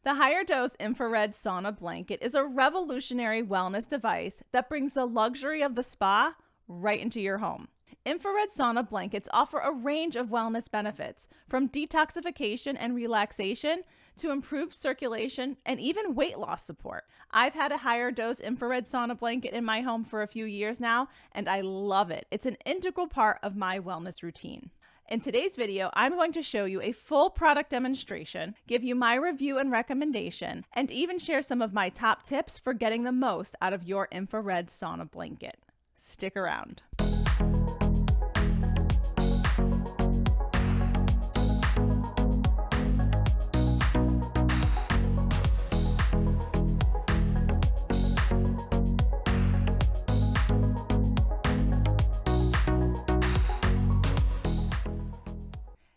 The higher dose infrared sauna blanket is a revolutionary wellness device that brings the luxury of the spa right into your home. Infrared sauna blankets offer a range of wellness benefits, from detoxification and relaxation to improved circulation and even weight loss support. I've had a higher dose infrared sauna blanket in my home for a few years now, and I love it. It's an integral part of my wellness routine. In today's video, I'm going to show you a full product demonstration, give you my review and recommendation, and even share some of my top tips for getting the most out of your infrared sauna blanket. Stick around.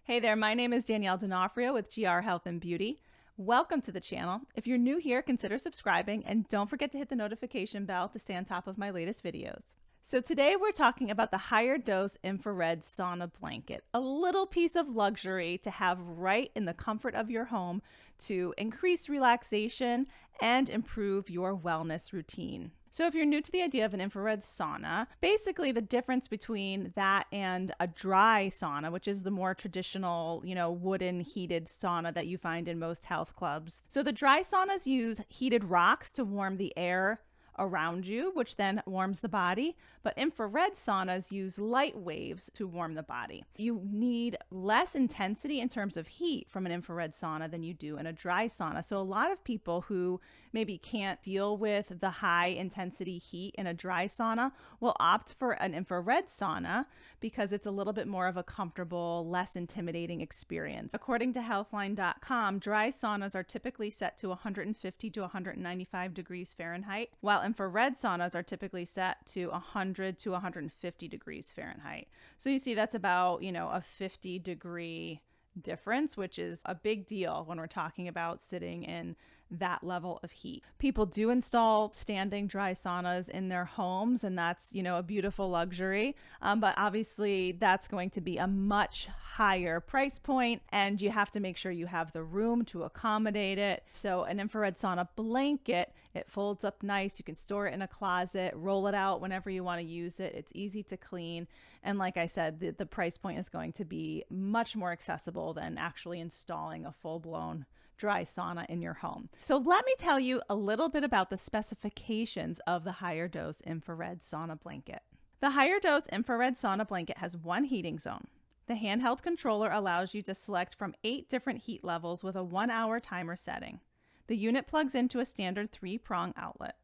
Hey there, my name is Danielle D'Onofrio with GR Health and Beauty. Welcome to the channel. If you're new here, consider subscribing and don't forget to hit the notification bell to stay on top of my latest videos. So today we're talking about the higher dose infrared sauna blanket, a little piece of luxury to have right in the comfort of your home to increase relaxation and improve your wellness routine. So if you're new to the idea of an infrared sauna, basically the difference between that and a dry sauna, which is the more traditional, wooden heated sauna that you find in most health clubs. So the dry saunas use heated rocks to warm the air around you, which then warms the body. But infrared saunas use light waves to warm the body. You need less intensity in terms of heat from an infrared sauna than you do in a dry sauna. So a lot of people who maybe can't deal with the high intensity heat in a dry sauna will opt for an infrared sauna because it's a little bit more of a comfortable, less intimidating experience. According to healthline.com, dry saunas are typically set to 150 to 195 degrees Fahrenheit, while infrared saunas are typically set to 100 to 150 degrees Fahrenheit. So you see that's about, a 50-degree difference, which is a big deal when we're talking about sitting in that level of heat. People do install standing dry saunas in their homes, and that's, a beautiful luxury. But obviously that's going to be a much higher price point, and you have to make sure you have the room to accommodate it. So an infrared sauna blanket, it folds up nice. You can store it in a closet, roll it out whenever you want to use it. It's easy to clean. And like I said, the price point is going to be much more accessible than actually installing a full-blown dry sauna in your home. So let me tell you a little bit about the specifications of the higher dose infrared sauna blanket. The higher dose infrared sauna blanket has one heating zone. The handheld controller allows you to select from 8 different heat levels with a 1-hour timer setting. The unit plugs into a standard 3-prong outlet.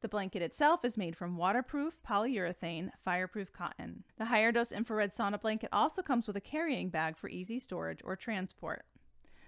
The blanket itself is made from waterproof polyurethane, fireproof cotton. The higher dose infrared sauna blanket also comes with a carrying bag for easy storage or transport.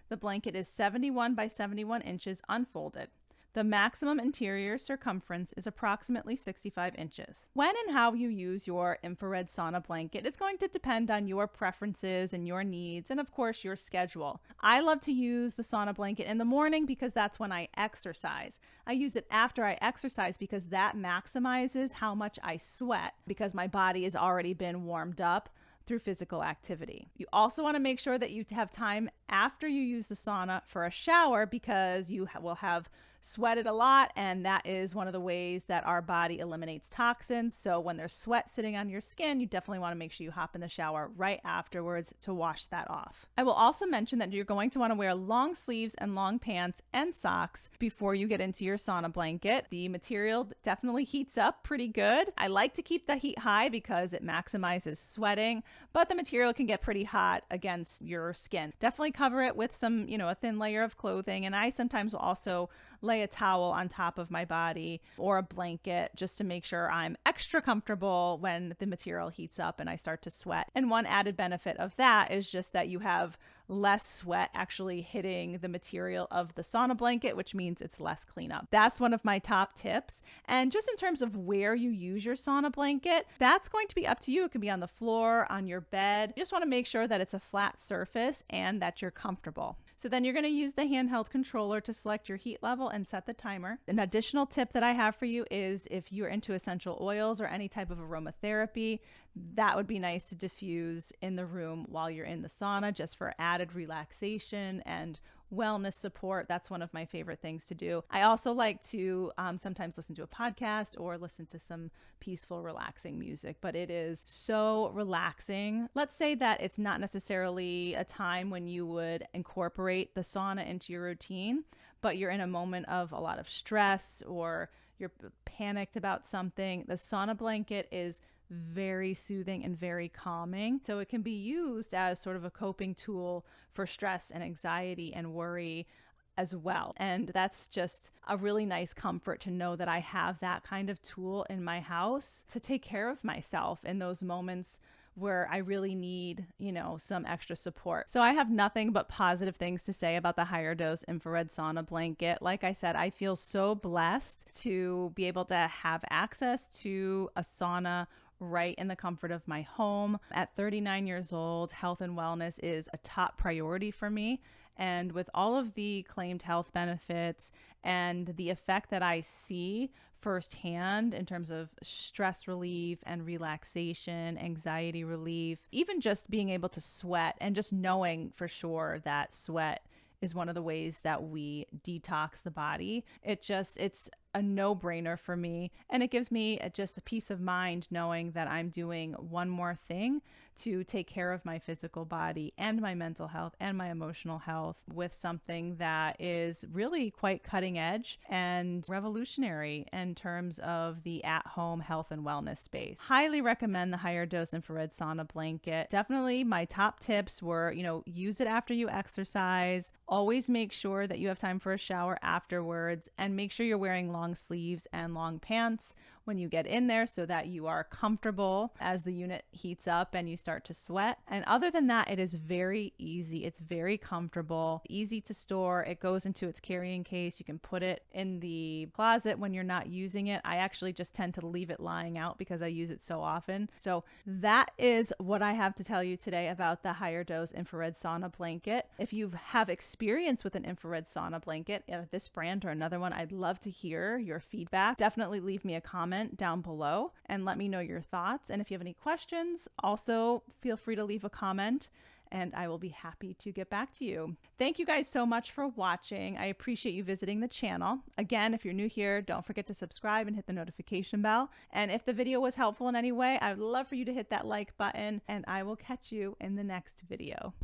The blanket is 71 by 71 inches unfolded. The maximum interior circumference is approximately 65 inches. When and how you use your infrared sauna blanket is going to depend on your preferences and your needs, and of course your schedule. I love to use the sauna blanket in the morning because that's when I exercise. I use it after I exercise because that maximizes how much I sweat because my body has already been warmed up through physical activity. You also want to make sure that you have time after you use the sauna for a shower because you will have sweated a lot, and that is one of the ways that our body eliminates toxins. So when there's sweat sitting on your skin, you definitely want to make sure you hop in the shower right afterwards to wash that off. I will also mention that you're going to want to wear long sleeves and long pants and socks before you get into your sauna blanket. The material definitely heats up pretty good. I like to keep the heat high because it maximizes sweating, but the material can get pretty hot against your skin. Definitely cover it with some, a thin layer of clothing, and I sometimes will also lay a towel on top of my body or a blanket just to make sure I'm extra comfortable when the material heats up and I start to sweat. And one added benefit of that is just that you have less sweat actually hitting the material of the sauna blanket, which means it's less cleanup. That's one of my top tips. And just in terms of where you use your sauna blanket, that's going to be up to you. It can be on the floor, on your bed. You just want to make sure that it's a flat surface and that you're comfortable. So then you're going to use the handheld controller to select your heat level and set the timer. An additional tip that I have for you is if you're into essential oils or any type of aromatherapy, that would be nice to diffuse in the room while you're in the sauna just for added relaxation and wellness support. That's one of my favorite things to do. I also like to sometimes listen to a podcast or listen to some peaceful, relaxing music, but it is so relaxing. Let's say that it's not necessarily a time when you would incorporate the sauna into your routine, but you're in a moment of a lot of stress or you're panicked about something. The sauna blanket is very soothing and very calming. So it can be used as sort of a coping tool for stress and anxiety and worry as well. And that's just a really nice comfort to know that I have that kind of tool in my house to take care of myself in those moments where I really need, some extra support. So I have nothing but positive things to say about the higher dose infrared sauna blanket. Like I said, I feel so blessed to be able to have access to a sauna right in the comfort of my home. At 39 years old, health and wellness is a top priority for me. And with all of the claimed health benefits and the effect that I see firsthand in terms of stress relief and relaxation, anxiety relief, even just being able to sweat and just knowing for sure that sweat is one of the ways that we detox the body. It's a no-brainer for me. And it gives me just a peace of mind knowing that I'm doing one more thing to take care of my physical body and my mental health and my emotional health with something that is really quite cutting edge and revolutionary in terms of the at-home health and wellness space. Highly recommend the higher dose infrared sauna blanket. Definitely my top tips were, use it after you exercise. Always make sure that you have time for a shower afterwards, and make sure you're wearing long sleeves and long pants when you get in there so that you are comfortable as the unit heats up and you start to sweat. And other than that, it is very easy. It's very comfortable, easy to store. It goes into its carrying case. You can put it in the closet when you're not using it. I actually just tend to leave it lying out because I use it so often. So that is what I have to tell you today about the higher dose infrared sauna blanket. If you have experience with an infrared sauna blanket, this brand or another one, I'd love to hear your feedback. Definitely leave me a comment down below and let me know your thoughts. And if you have any questions, also feel free to leave a comment and I will be happy to get back to you. Thank you guys so much for watching. I appreciate you visiting the channel. Again, if you're new here, don't forget to subscribe and hit the notification bell. And if the video was helpful in any way, I would love for you to hit that like button, and I will catch you in the next video.